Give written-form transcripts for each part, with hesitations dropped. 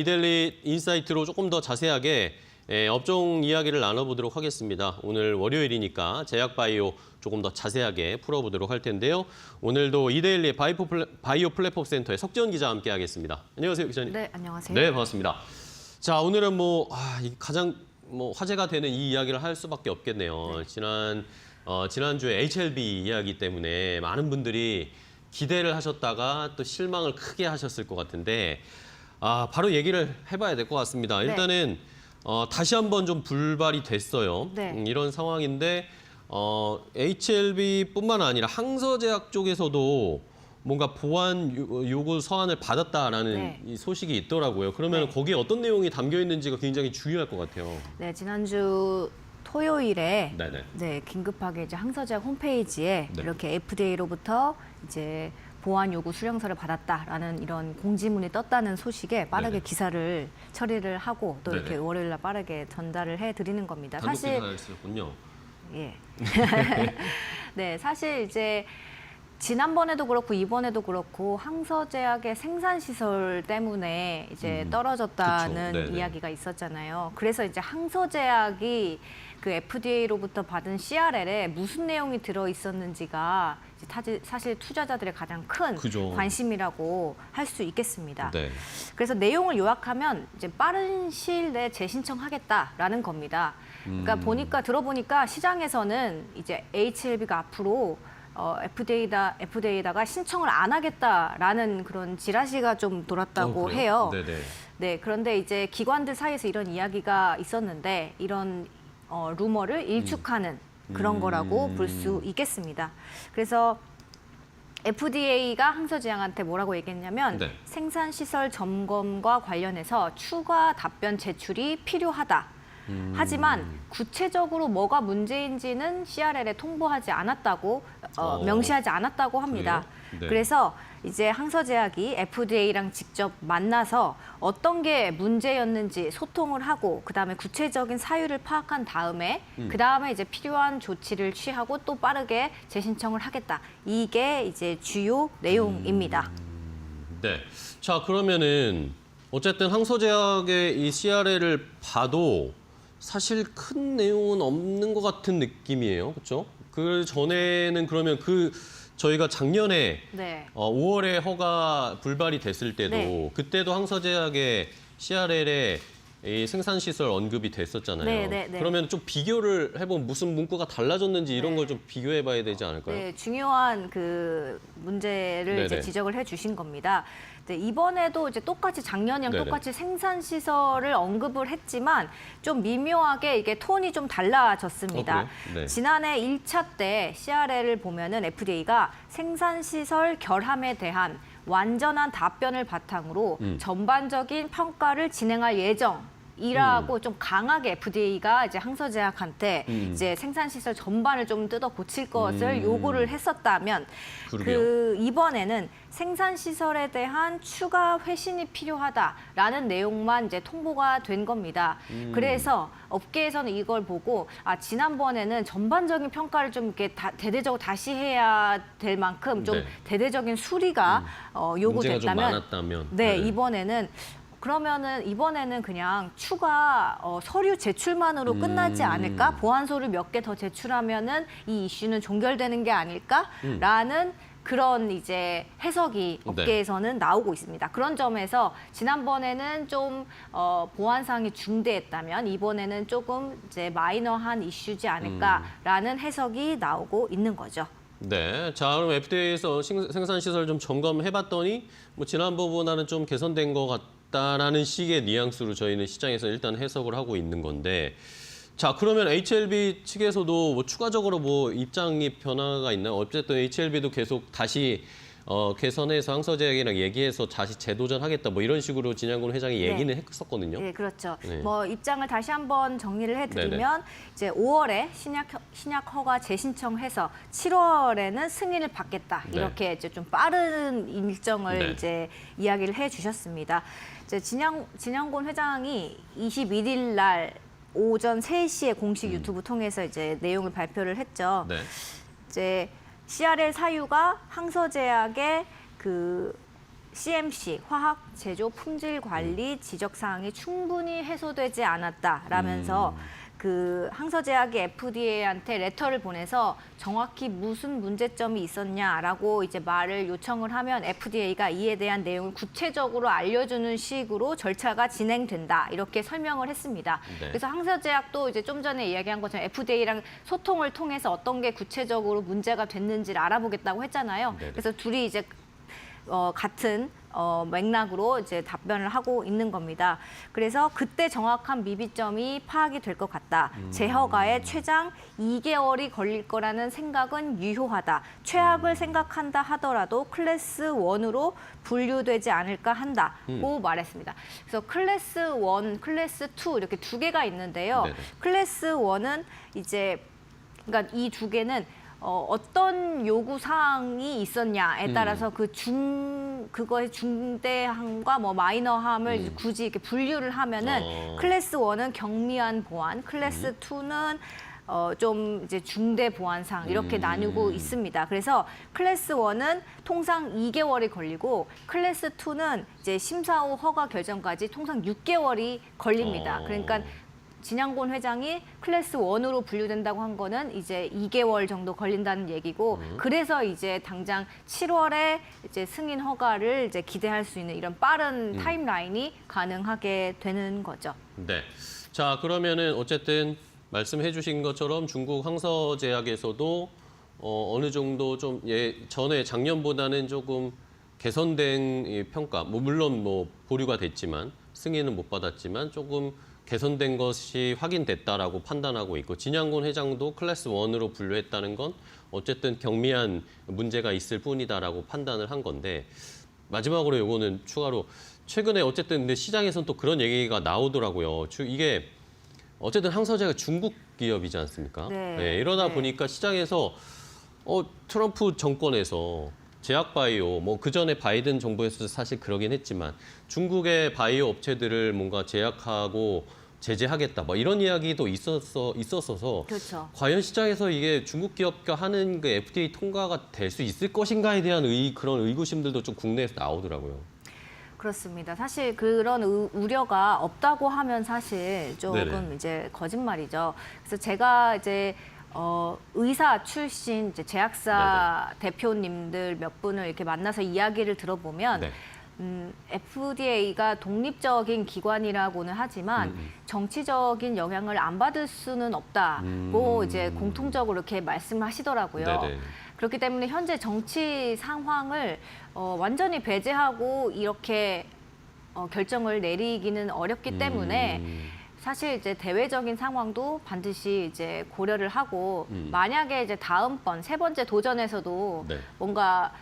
이데일리 인사이트로 조금 더 자세하게 업종 이야기를 나눠보도록 하겠습니다. 오늘 월요일이니까 제약바이오 조금 더 자세하게 풀어보도록 할 텐데요. 오늘도 이데일리 바이오 플랫폼 센터의 석지연 기자와 함께하겠습니다. 안녕하세요, 기자님. 네, 안녕하세요. 네, 반갑습니다. 자, 오늘은 가장 화제가 되는 이 이야기를 할 수밖에 없겠네요. 네. 지난주에 HLB 이야기 때문에 많은 분들이 기대를 하셨다가 또 실망을 크게 하셨을 것 같은데 바로 얘기를 해봐야 될 것 같습니다. 일단은 다시 한번 좀 불발이 됐어요. 네. 이런 상황인데 HLB뿐만 아니라 항서제약 쪽에서도 뭔가 보안 요구 서한을 받았다라는 이 소식이 있더라고요. 그러면 거기에 어떤 내용이 담겨 있는지가 굉장히 중요할 것 같아요. 네, 지난주 토요일에 네네. 긴급하게 이제 항서제약 홈페이지에 이렇게 FDA로부터 이제 보안 요구 수령서를 받았다라는 이런 공지문이 떴다는 소식에 빠르게 기사를 처리를 하고 또 이렇게 월요일 날 빠르게 전달을 해드리는 겁니다. 단독 기사를 쓰셨군요. 예. 네, 사실 이제 지난번에도 그렇고 이번에도 그렇고 항서제약의 생산 시설 때문에 이제 떨어졌다는 이야기가 있었잖아요. 그래서 이제 항서제약이 그 FDA로부터 받은 CRL에 무슨 내용이 들어 있었는지가 사실 투자자들의 가장 큰 관심이라고 할 수 있겠습니다. 그래서 내용을 요약하면 이제 빠른 시일 내에 재신청하겠다라는 겁니다. 그러니까 들어보니까 시장에서는 이제 HLB가 앞으로 FDA에다가 신청을 안 하겠다라는 그런 지라시가 좀 돌았다고 해요. 네, 그런데 이제 기관들 사이에서 이런 이야기가 있었는데 이런 루머를 일축하는 그런 거라고 볼 수 있겠습니다. 그래서 FDA가 항서제약한테 뭐라고 얘기했냐면 생산시설 점검과 관련해서 추가 답변 제출이 필요하다. 하지만 구체적으로 뭐가 문제인지는 CRL에 통보하지 않았다고 명시하지 않았다고 합니다. 그래서 이제 항서제약이 FDA랑 직접 만나서 어떤 게 문제였는지 소통을 하고 그다음에 구체적인 사유를 파악한 다음에 그다음에 이제 필요한 조치를 취하고 또 빠르게 재신청을 하겠다. 이게 이제 주요 내용입니다. 네. 자, 그러면은 어쨌든 항서제약의 이 CRL을 봐도 사실 큰 내용은 없는 것 같은 느낌이에요. 그렇죠? 그 전에는 그러면 저희가 작년에 5월에 허가 불발이 됐을 때도 그때도 항서제약의 CRL에 이 생산시설 언급이 됐었잖아요. 그러면 좀 비교를 해보면 무슨 문구가 달라졌는지 이런 걸 좀 비교해봐야 되지 않을까요? 네, 중요한 그 문제를 이제 지적을 해주신 겁니다. 이번에도 이제 똑같이 작년이랑 똑같이 생산시설을 언급을 했지만 좀 미묘하게 이게 톤이 좀 달라졌습니다. 지난해 1차 때 CRL을 보면은 FDA가 생산시설 결함에 대한 완전한 답변을 바탕으로 전반적인 평가를 진행할 예정이라고 좀 강하게 FDA가 이제 항서제약한테 이제 생산시설 전반을 좀 뜯어 고칠 것을 요구를 했었다면 이번에는 생산시설에 대한 추가 회신이 필요하다라는 내용만 이제 통보가 된 겁니다. 그래서 업계에서는 이걸 보고 지난번에는 전반적인 평가를 좀 이렇게 대대적으로 다시 해야 될 만큼 좀 대대적인 수리가 요구됐다면 문제가 좀 많았다면 이번에는 그냥 추가 서류 제출만으로 끝나지 않을까? 보완서류 몇 개 더 제출하면은 이 이슈는 종결되는 게 아닐까라는 그런 이제 해석이 업계에서는 나오고 있습니다. 그런 점에서 지난번에는 좀 보완사항이 중대했다면 이번에는 조금 이제 마이너한 이슈지 않을까라는 해석이 나오고 있는 거죠. 네, 자 그럼 FDA에서 생산시설 좀 점검해봤더니 지난번보다는 좀 개선된 것 같다라는 식의 뉘앙스로 저희는 시장에서 일단 해석을 하고 있는 건데, 자 그러면 HLB 측에서도 추가적으로 입장이 변화가 있나요? 어쨌든 HLB도 계속 다시 개선해서 항서제약이랑 얘기해서 다시 재도전하겠다 이런 식으로 진양군 회장이 얘기는 했었거든요. 네, 그렇죠. 입장을 다시 한번 정리를 해드리면 이제 5월에 신약 허가 재신청해서 7월에는 승인을 받겠다 이렇게 이제 좀 빠른 일정을 이제 이야기를 해주셨습니다. 이제 진양군 회장이 21일 날 오전 3시에 공식 유튜브 통해서 이제 내용을 발표를 했죠. 이제 CRL 사유가 항서제약의 그 CMC 화학 제조 품질 관리 지적 사항이 충분히 해소되지 않았다라면서 그 항서제약이 FDA한테 레터를 보내서 정확히 무슨 문제점이 있었냐라고 이제 말을 요청을 하면 FDA가 이에 대한 내용을 구체적으로 알려주는 식으로 절차가 진행된다 이렇게 설명을 했습니다. 네. 그래서 항서제약도 이제 좀 전에 이야기한 것처럼 FDA랑 소통을 통해서 어떤 게 구체적으로 문제가 됐는지를 알아보겠다고 했잖아요. 네네. 그래서 둘이 이제 같은 맥락으로 이제 답변을 하고 있는 겁니다. 그래서 그때 정확한 미비점이 파악이 될 것 같다. 재허가에 최장 2개월이 걸릴 거라는 생각은 유효하다. 최악을 생각한다 하더라도 클래스 1으로 분류되지 않을까 한다고 말했습니다. 그래서 클래스 1, 클래스 2 이렇게 두 개가 있는데요. 네네. 클래스 1은 이제 그러니까 이 두 개는 어떤 요구 사항이 있었냐에 따라서 그거의 중대함과 뭐 마이너함을 이제 굳이 이렇게 분류를 하면은 클래스 1은 경미한 보안, 클래스 2는 좀 이제 중대 보안상 이렇게 나누고 있습니다. 그래서 클래스 1은 통상 2개월이 걸리고 클래스 2는 이제 심사 후 허가 결정까지 통상 6개월이 걸립니다. 그러니까 진양곤 회장이 클래스 1으로 분류된다고 한 거는 이제 2개월 정도 걸린다는 얘기고 그래서 이제 당장 7월에 이제 승인 허가를 이제 기대할 수 있는 이런 빠른 타임라인이 가능하게 되는 거죠. 네. 자, 그러면은 어쨌든 말씀해 주신 것처럼 중국 항서제약에서도 어느 정도 좀 전에 작년보다는 조금 개선된 이 평가, 뭐 물론 뭐 보류가 됐지만 승인은 못 받았지만 조금 개선된 것이 확인됐다라고 판단하고 있고 진양곤 회장도 클래스 1으로 분류했다는 건 어쨌든 경미한 문제가 있을 뿐이다라고 판단을 한 건데 마지막으로 요거는 추가로 최근에 어쨌든 근데 시장에서는 또 그런 얘기가 나오더라고요. 이게 어쨌든 항서제가 중국 기업이지 않습니까? 네. 이러다 네. 보니까 시장에서 트럼프 정권에서 제약바이오, 뭐 그전에 바이든 정부에서도 사실 그러긴 했지만 중국의 바이오 업체들을 뭔가 제약하고 제재하겠다, 뭐 이런 이야기도 있었어서 그렇죠. 과연 시장에서 이게 중국 기업과 하는 그 FDA 통과가 될 수 있을 것인가에 대한 그런 의구심들도 좀 국내에서 나오더라고요. 그렇습니다. 사실 그런 우려가 없다고 하면 사실 조금 네네. 이제 거짓말이죠. 그래서 제가 이제 의사 출신 이제 제약사 대표님들 몇 분을 이렇게 만나서 이야기를 들어보면 네. FDA가 독립적인 기관이라고는 하지만 정치적인 영향을 안 받을 수는 없다고 이제 공통적으로 이렇게 말씀하시더라고요. 네네. 그렇기 때문에 현재 정치 상황을 완전히 배제하고 이렇게 결정을 내리기는 어렵기 때문에 사실 이제 대외적인 상황도 반드시 이제 고려를 하고 만약에 이제 다음번 세 번째 도전에서도 네. 뭔가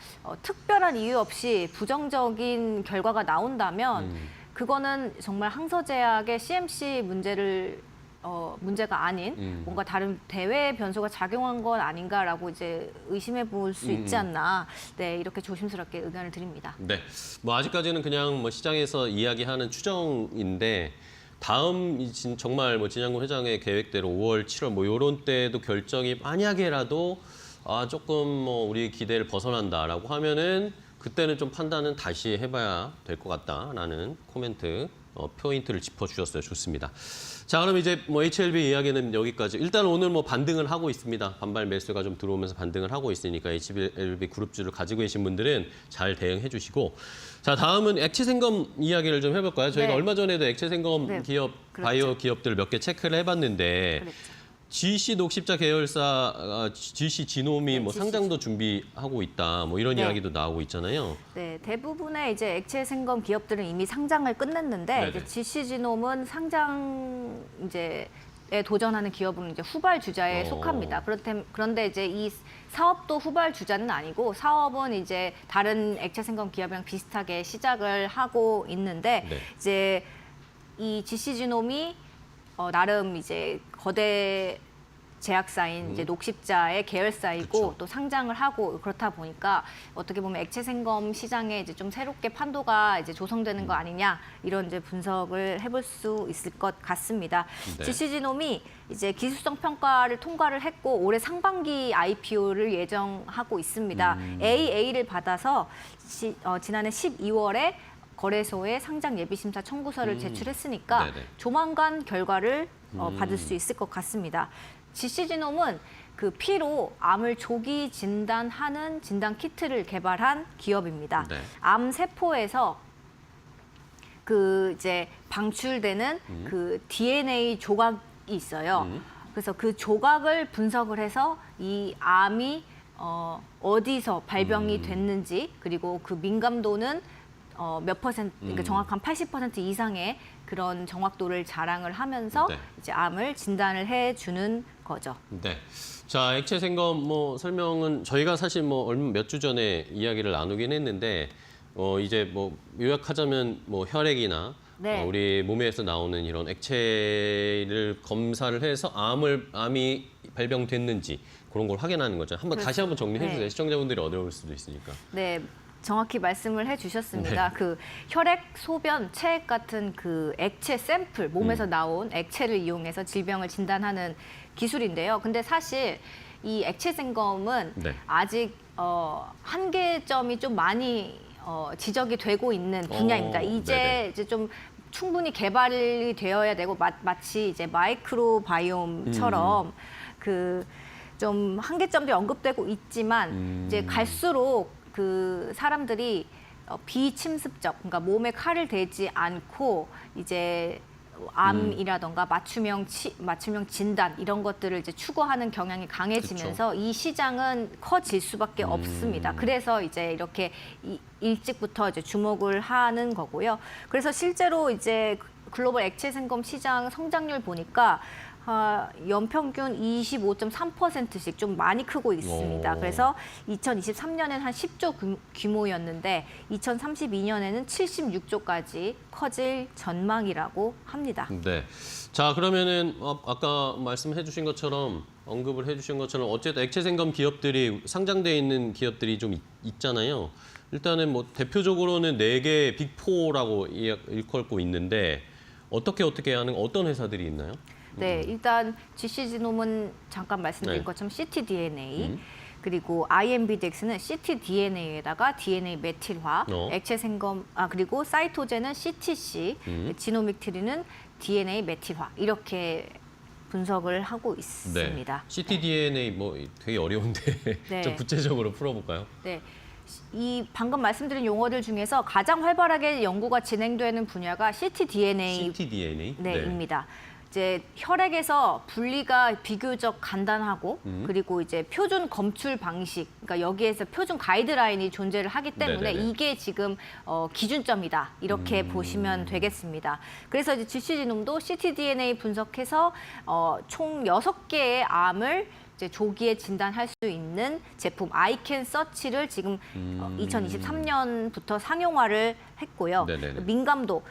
특별한 이유 없이 부정적인 결과가 나온다면 그거는 정말 항서제약의 CMC 문제가 아닌 뭔가 다른 대외 변수가 작용한 건 아닌가라고 이제 의심해 볼 수 있지 않나. 네, 이렇게 조심스럽게 의견을 드립니다. 네. 뭐 아직까지는 그냥 뭐 시장에서 이야기하는 추정인데 다음 정말 뭐 진양곤 회장의 계획대로 5월, 7월 뭐 이런 때도 결정이 만약에라도 조금 뭐 우리 기대를 벗어난다라고 하면은 그때는 좀 판단은 다시 해봐야 될 것 같다라는 코멘트 포인트를 짚어주셨어요. 좋습니다. 자, 그럼 이제 뭐 HLB 이야기는 여기까지. 일단 오늘 뭐 반등을 하고 있습니다. 반발 매수가 좀 들어오면서 반등을 하고 있으니까 HLB 그룹주를 가지고 계신 분들은 잘 대응해 주시고. 자, 다음은 액체생검 이야기를 좀 해볼까요? 저희가 네. 얼마 전에도 액체생검 네, 기업, 그렇죠. 바이오 기업들을 몇 개 체크를 해봤는데 그랬죠. GC 녹십자 계열사 GC 지노미 네, 뭐 GC. 상장도 준비하고 있다. 뭐 이런 네. 이야기도 나오고 있잖아요. 네, 대부분의 이제 액체 생검 기업들은 이미 상장을 끝냈는데 네네. 이제 GC지놈은 상장 에 도전하는 기업은 이제 후발 주자에 속합니다. 그런데 이제 이 사업도 후발 주자는 아니고 사업은 이제 다른 액체 생검 기업이랑 비슷하게 시작을 하고 있는데 네. 이제 이 GC지놈이 나름 이제 거대 제약사인 이제 녹십자의 계열사이고 그쵸. 또 상장을 하고 그렇다 보니까 어떻게 보면 액체 생검 시장에 이제 좀 새롭게 판도가 이제 조성되는 거 아니냐 이런 이제 분석을 해볼 수 있을 것 같습니다. 네. GC지놈이 이제 기술성 평가를 통과를 했고 올해 상반기 IPO를 예정하고 있습니다. AA를 받아서 지난해 12월에 거래소에 상장 예비심사 청구서를 제출했으니까 네네. 조만간 결과를 받을 수 있을 것 같습니다. GC지놈은 그 피로 암을 조기 진단하는 진단 키트를 개발한 기업입니다. 네. 암 세포에서 그 이제 방출되는 그 DNA 조각이 있어요. 그래서 그 조각을 분석을 해서 이 암이 어디서 발병이 됐는지 그리고 그 민감도는 몇 퍼센트, 그러니까 정확한 80% 이상의 그런 정확도를 자랑을 하면서 네. 이제 암을 진단을 해주는 거죠. 네. 자, 액체 생검 뭐 설명은 저희가 사실 뭐 얼마 몇 주 전에 이야기를 나누긴 했는데 이제 뭐 요약하자면 뭐 혈액이나 네. 우리 몸에서 나오는 이런 액체를 검사를 해서 암이 발병됐는지 그런 걸 확인하는 거죠. 한번 다시 한번 정리해 주세요. 네. 시청자분들이 어려울 수도 있으니까. 네. 정확히 말씀을 해주셨습니다. 그 혈액, 소변, 체액 같은 그 액체 샘플, 몸에서 나온 액체를 이용해서 질병을 진단하는 기술인데요. 근데 사실 이 액체 생검은 네. 아직 한계점이 좀 많이 지적이 되고 있는 분야입니다. 네네. 이제 좀 충분히 개발이 되어야 되고 마치 이제 마이크로바이옴처럼 그 좀 한계점들이 언급되고 있지만 이제 갈수록 그 사람들이 비침습적, 그러니까 몸에 칼을 대지 않고 이제 암이라던가 맞춤형 진단 이런 것들을 이제 추구하는 경향이 강해지면서 이 시장은 커질 수밖에 없습니다. 그래서 이제 이렇게 일찍부터 이제 주목을 하는 거고요. 그래서 실제로 이제 글로벌 액체 생검 시장 성장률 보니까 연평균 25.3%씩 좀 많이 크고 있습니다. 오. 그래서 2023년에는 한 10조 규모였는데 2032년에는 76조까지 커질 전망이라고 합니다. 네. 자, 그러면은 아까 말씀해 주신 것처럼 언급을 해 주신 것처럼 어쨌든 액체 생검 기업들이 상장돼 있는 기업들이 좀 있잖아요. 일단은 뭐 대표적으로는 4개 빅4라고 일컬고 있는데 어떻게 하는 어떤 회사들이 있나요? 네, 일단 GC지놈은 잠깐 말씀드린 네. 것처럼 ctDNA, 그리고 IMBDX는 ctDNA에다가 DNA 메틸화, 액체 생검, 그리고 사이토제는 CTC, 지노믹트리는 DNA 메틸화 이렇게 분석을 하고 있습니다. 네. ctDNA 뭐 되게 어려운데 네. 좀 구체적으로 풀어볼까요? 네. 이 방금 말씀드린 용어들 중에서 가장 활발하게 연구가 진행되는 분야가 ctDNA ctDNA? 입니다. 이제 혈액에서 분리가 비교적 간단하고 그리고 이제 표준 검출 방식, 그러니까 여기에서 표준 가이드라인이 존재를 하기 때문에 네네네. 이게 지금 기준점이다 이렇게 보시면 되겠습니다. 그래서 이제 GC지놈도 ctDNA 분석해서 총 6개의 암을 이제 조기에 진단할 수 있는 제품 아이캔 서치를 지금 2023년부터 상용화를 했고요. 네네네. 민감도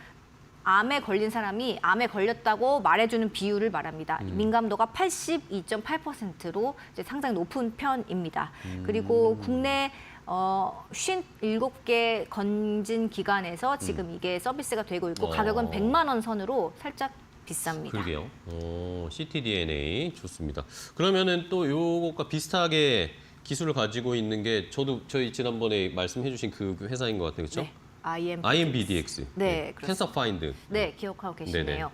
암에 걸린 사람이 암에 걸렸다고 말해주는 비율을 말합니다. 민감도가 82.8%로 이제 상당히 높은 편입니다. 그리고 국내 57개 건진 기관에서 지금 이게 서비스가 되고 있고 가격은 100만 원 선으로 살짝 비쌉니다. 그러게요. ctDNA 좋습니다. 그러면은 또 요것과 비슷하게 기술을 가지고 있는 게 저희 지난번에 말씀해 주신 그 회사인 것 같아요. 그렇죠? 네. IMBDX. 네, 캔서 파인드. 네, 기억하고 계시네요. 네네.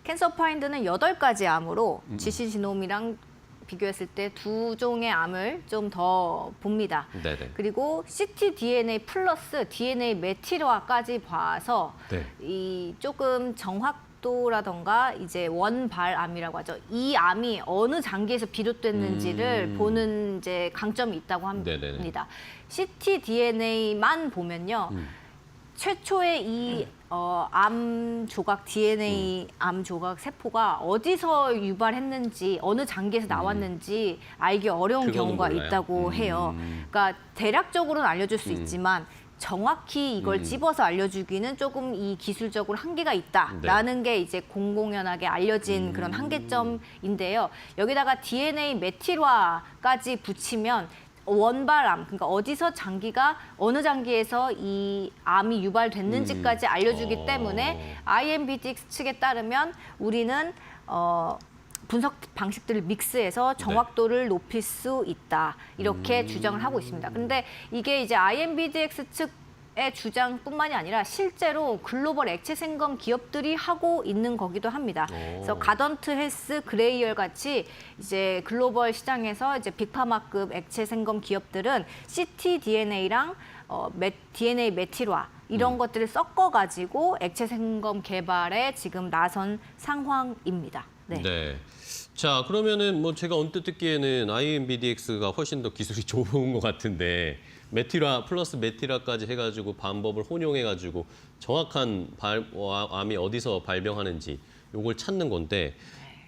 캔서 파인드는 8가지 암으로 GC지놈이랑 비교했을 때 2종의 암을 좀 더 봅니다. 네네. 그리고 ctDNA 플러스 DNA 메틸화까지 봐서 네. 이 조금 정확도라던가 이제 원발암이라고 하죠. 이 암이 어느 장기에서 비롯됐는지를 보는 이제 강점이 있다고 네네네. 합니다. ctDNA만 보면요. 최초의 이 암 조각 DNA 암 조각 세포가 어디서 유발했는지 어느 장기에서 나왔는지 알기 어려운 그거는 경우가 몰라요? 있다고 해요. 그러니까 대략적으로는 알려줄 수 있지만 정확히 이걸 집어서 알려주기는 조금 이 기술적으로 한계가 있다라는 게 이제 공공연하게 알려진 그런 한계점인데요. 여기다가 DNA 메틸화까지 붙이면 원발암, 그러니까 어디서 장기가 어느 장기에서 이 암이 유발됐는지까지 알려주기 때문에 IMBDX 측에 따르면 우리는 분석 방식들을 믹스해서 정확도를 높일 수 있다. 이렇게 주장을 하고 있습니다. 근데 이게 이제 IMBDX 측의 주장뿐만이 아니라 실제로 글로벌 액체 생검 기업들이 하고 있는 거기도 합니다. 그래서 가던트 헬스, 그레이얼 같이 이제 글로벌 시장에서 이제 빅파마급 액체 생검 기업들은 ctDNA랑 DNA 메틸화 이런 것들을 섞어가지고 액체 생검 개발에 지금 나선 상황입니다. 네. 자, 그러면은 뭐 제가 언뜻 듣기에는 IMBDX가 훨씬 더 기술이 좋은 것 같은데 메틸화 플러스 메틸화까지 해가지고 방법을 혼용해가지고 정확한 암이 어디서 발병하는지 요걸 찾는 건데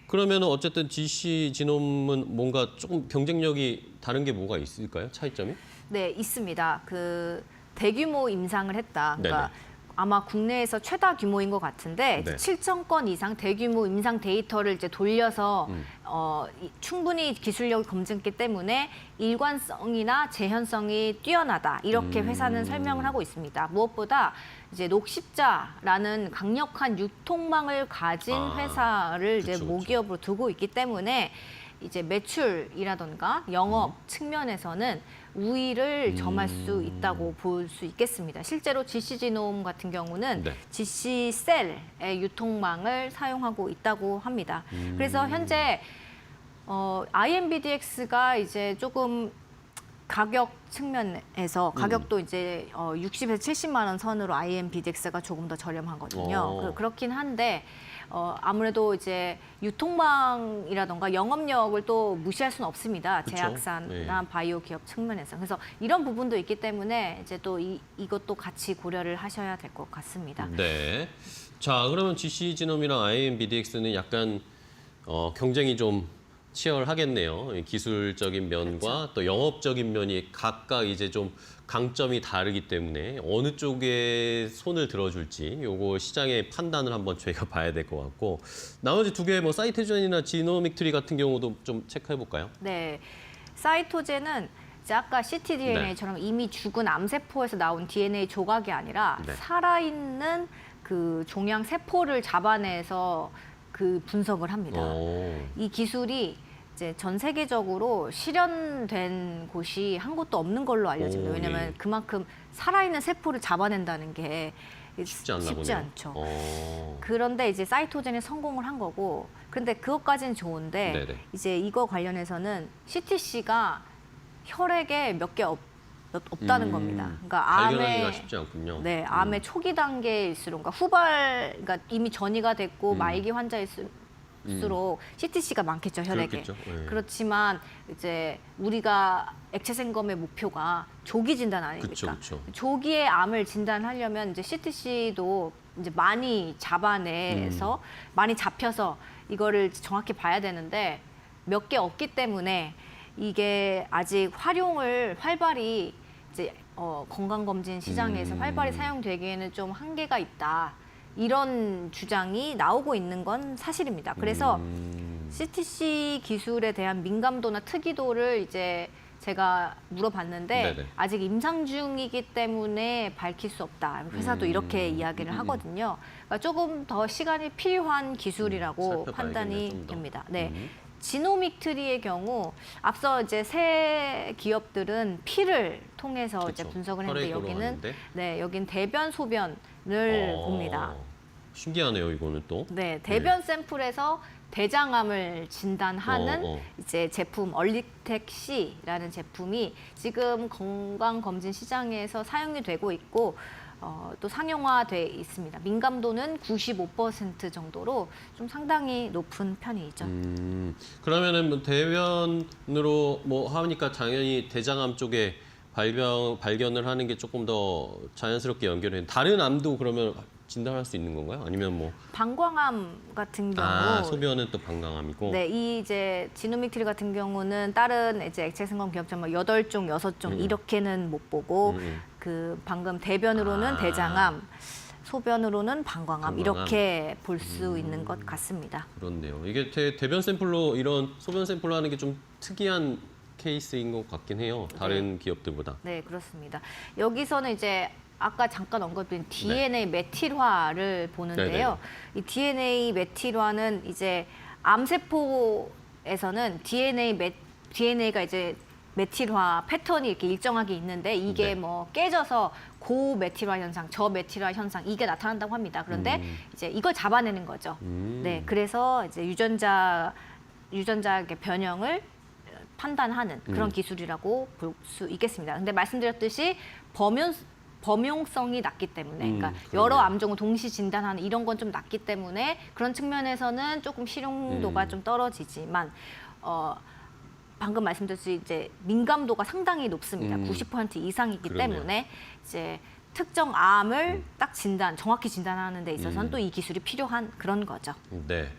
그러면은 어쨌든 GC 지놈은 뭔가 조금 경쟁력이 다른 게 뭐가 있을까요? 차이점이? 네, 있습니다. 그 대규모 임상을 했다. 그러니까 네네. 아마 국내에서 최다 규모인 것 같은데 네. 7천 건 이상 대규모 임상 데이터를 이제 돌려서 충분히 기술력을 검증했기 때문에 일관성이나 재현성이 뛰어나다 이렇게 회사는 설명을 하고 있습니다. 무엇보다 이제 녹십자라는 강력한 유통망을 가진 회사를 이제 그쵸. 모기업으로 두고 있기 때문에 이제 매출이라던가 영업 측면에서는 우위를 점할 수 있다고 볼 수 있겠습니다. 실제로 GC지놈 같은 경우는 네. GC셀의 유통망을 사용하고 있다고 합니다. 그래서 현재 IMBDX가 이제 조금 가격 측면에서 가격도 이제 60에서 70만 원 선으로 IMBDX가 조금 더 저렴하거든요. 그렇긴 한데 아무래도 이제 유통망이라던가 영업력을 또 무시할 수는 없습니다. 그쵸? 제약사나 바이오 기업 측면에서. 그래서 이런 부분도 있기 때문에 이제 또 이것도 같이 고려를 하셔야 될 것 같습니다. 네. 자, 그러면 GC지놈이랑 IMBDX는 약간 경쟁이 좀 치열하겠네요. 기술적인 면과 또 영업적인 면이 각각 이제 좀 강점이 다르기 때문에 어느 쪽에 손을 들어줄지 요거 시장의 판단을 한번 저희가 봐야 될 것 같고 나머지 두 개 뭐 사이토젠이나 지노믹 트리 같은 경우도 좀 체크해 볼까요? 네, 사이토젠은 이제 아까 ctDNA처럼 이미 죽은 암세포에서 나온 DNA 조각이 아니라 살아있는 그 종양 세포를 잡아내서 그 분석을 합니다. 이 기술이 이제 전 세계적으로 실현된 곳이 한 곳도 없는 걸로 알려집니다. 왜냐하면 그만큼 살아있는 세포를 잡아낸다는 게 쉽지 않나 쉽지 보네요. 않죠. 그런데 이제 사이토젠이 성공을 한 거고, 그런데 그것까지는 좋은데 네네. 이제 이거 관련해서는 CTC가 혈액에 몇 개 없다는 겁니다. 그러니까 발견하기가 쉽지 않군요. 네, 암의 초기 단계일수록, 그러니까 그러니까 이미 전이가 됐고 말기 환자일수록 CTC가 많겠죠, 혈액에. 그렇겠죠. 네. 그렇지만 이제 우리가 액체 생검의 목표가 조기 진단 아닙니까? 그쵸. 조기에 암을 진단하려면 이제 CTC도 이제 많이 잡아내서 많이 잡혀서 이거를 정확히 봐야 되는데 몇 개 없기 때문에 이게 아직 활용을 활발히 이제 건강검진 시장에서 활발히 사용되기에는 좀 한계가 있다. 이런 주장이 나오고 있는 건 사실입니다. 그래서 CTC 기술에 대한 민감도나 특이도를 이제 제가 물어봤는데 네네. 아직 임상 중이기 때문에 밝힐 수 없다. 회사도 이렇게 이야기를 하거든요. 그러니까 조금 더 시간이 필요한 기술이라고 판단이 좀 더. 됩니다. 네. 지노믹 트리의 경우 앞서 이제 새 기업들은 피를 통해서 이제 분석을 했는데 여기는 여긴 대변 소변을 봅니다. 신기하네요, 이거는 또. 네, 대변 샘플에서 대장암을 진단하는 이제 제품 얼리텍 C라는 제품이 지금 건강검진 시장에서 사용이 되고 있고 또 상용화돼 있습니다. 민감도는 95% 정도로 좀 상당히 높은 편이죠. 그러면은 뭐 대변으로 뭐 하니까 당연히 대장암 쪽에 발견을 하는 게 조금 더 자연스럽게 연결해. 다른 암도 그러면 진단할 수 있는 건가요? 아니면 뭐 방광암 같은 경우 소변은 또 방광암이고. 네, 이 이제 지노믹 트리 같은 경우는 다른 이제 액체 생검 기업처럼 8종, 6종 이렇게는 못 보고 그 방금 대변으로는 대장암, 소변으로는 방광암 이렇게 볼 수 있는 것 같습니다. 그렇네요. 이게 대변 샘플로 이런 소변 샘플로 하는 게 좀 특이한 케이스인 것 같긴 해요. 다른 기업들보다. 네, 그렇습니다. 여기서는 이제 아까 잠깐 언급드린 DNA 메틸화를 보는데요. 이 DNA 메틸화는 이제 암세포에서는 DNA가 이제 메틸화 패턴이 이렇게 일정하게 있는데 이게 뭐 깨져서 고메틸화 현상, 저메틸화 현상 이게 나타난다고 합니다. 그런데 이제 이걸 잡아내는 거죠. 네, 그래서 이제 유전자의 변형을 판단하는 그런 기술이라고 볼 수 있겠습니다. 근데 말씀드렸듯이 범용성이 낮기 때문에, 그러니까 여러 암종을 동시 진단하는 이런 건 좀 낮기 때문에 그런 측면에서는 조금 실용도가 좀 떨어지지만 방금 말씀드렸듯이 이제 민감도가 상당히 높습니다. 90% 이상이기 때문에 이제 특정 암을 딱 정확히 진단하는 데 있어서는 또 이 기술이 필요한 그런 거죠. 네.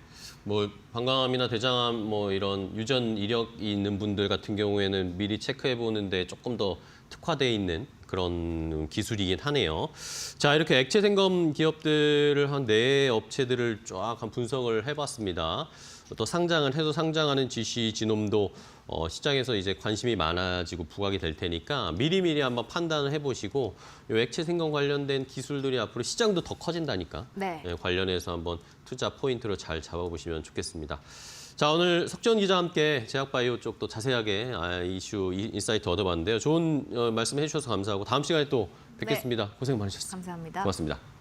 뭐 방광암이나 대장암 뭐 이런 유전 이력이 있는 분들 같은 경우에는 미리 체크해 보는데 조금 더 특화되어 있는 그런 기술이긴 하네요. 자, 이렇게 액체 생검 기업들을 한 4업체들을 쫙 한 분석을 해봤습니다. 또 해서 상장하는 GC 지놈도 시장에서 이제 관심이 많아지고 부각이 될 테니까 미리미리 한번 판단을 해보시고 이 액체 생검 관련된 기술들이 앞으로 시장도 더 커진다니까 네. 관련해서 한번 투자 포인트로 잘 잡아보시면 좋겠습니다. 자, 오늘 석지원 기자와 함께 제약바이오 쪽도 자세하게 이슈 인사이트 얻어봤는데요. 좋은 말씀 해주셔서 감사하고 다음 시간에 또 뵙겠습니다. 고생 많으셨습니다. 감사합니다. 고맙습니다.